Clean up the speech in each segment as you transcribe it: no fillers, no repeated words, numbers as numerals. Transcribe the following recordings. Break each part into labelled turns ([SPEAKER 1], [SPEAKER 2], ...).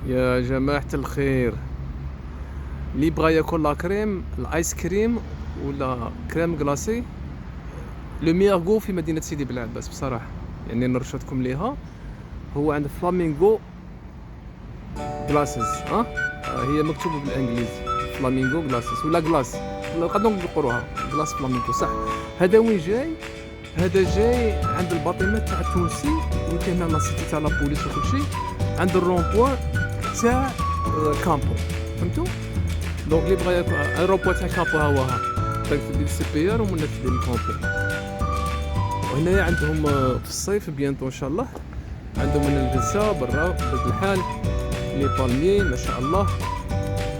[SPEAKER 1] يا جماعة الخير، اللي بغا ياكل لا كريم الايس كريم ولا كريم كلاصي لو ميور غو في مدينة سيدي بلعباس بصراحة، يعني نرشدكم ليها. هو عند فلامينغو جلاسز، هي مكتوبة بالانجليزي فلامينغو جلاسز ولا كلاس، نقدروا نقروها كلاس فلامينغو صح. هذا وين جاي؟ هذا جاي عند الباطمة تاع التونسي، وين كاين لا سيتي تاع لابوليس وكلشي، عند الرون بوان تاع كامبو، فهمتوا؟ دونك اللي بغا ياكل ايروبور تاع كامبو ها هو داك ديال سي بي ار ومن ديال كامبو. وهنايا عندهم في الصيف بيانتو ان شاء الله عندهم من الجلسة برا بهذا الحال لي بالمي ما شاء الله.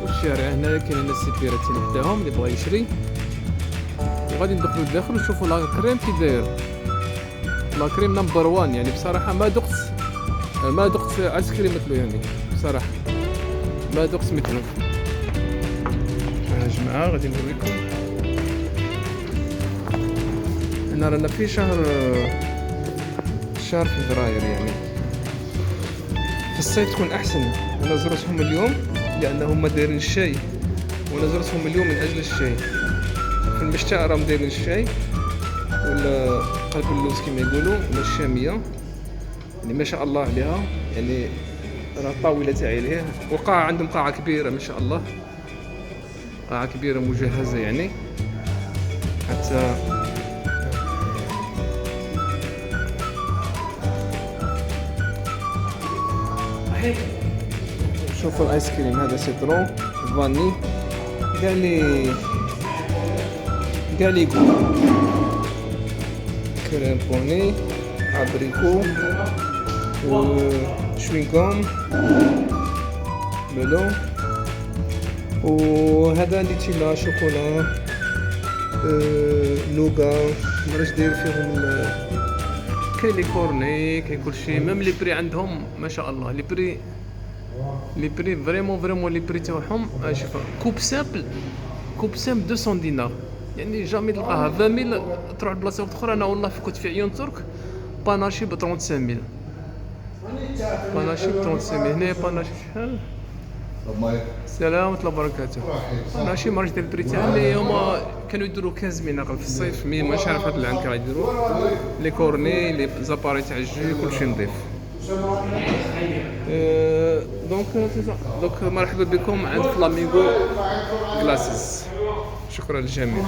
[SPEAKER 1] والشارع هنايا كاين الناس سيبيراتين وحداهم اللي بغا يشري، وغادي ندخلوا لداخل ونشوفوا لا كريم كي داير. لا كريم نمبر وان، يعني بصراحة ما دقت ايس كريم مثلو، يعني بصراحة ما دقت مثلو. يا جماعة غادي نوريكم، هنا رانا في شهر فبراير، يعني في الصيف تكون احسن. انا زرتهم اليوم لانهم دايرين الشاي، وانا زرتهم اليوم من اجل الشاي. في المشتى راهم دايرين الشاي ولا قلب اللوز كما يقولوا ولا الشاميه، يعني ما شاء الله عليها، يعني راه الطاوله تاعي ليه. وقاعه عندهم قاعه كبيره ما شاء الله، قاعه كبيره مجهزه يعني حتى شوفوا الايس كريم هذا سيترون فاني كاع لي كريم بوني ابريكو وشوينغوم ميلون، وهذا اللي تيلا شوكولا نوغا مراش داير فيهم كاين لي كورني كاين كلشي. ميم لي بري عندهم ما شاء الله، لي بري فريمون لي بري تاعهم. شوف كوب سامبل 200 دينار، يعني جامي تلقاها 20000. تروح لبلاصه اخرى، انا والله كنت في عيون ترك باناشي ب 35000، باناشي ب 35000. هنا باناشي شحال؟ السلام ورحمة الله وبركاته. باناشي مارج ديال البري تاعنا هما كانوا يديروا 15 ناقل في الصيف، مي ماشي عارف هاد العام كي غيديروا لي كورني لي زاباري تاع الجي كلشي نظيف. دونك مرحبا بكم عند فلامينغو جلاسز. شكرا للجميع.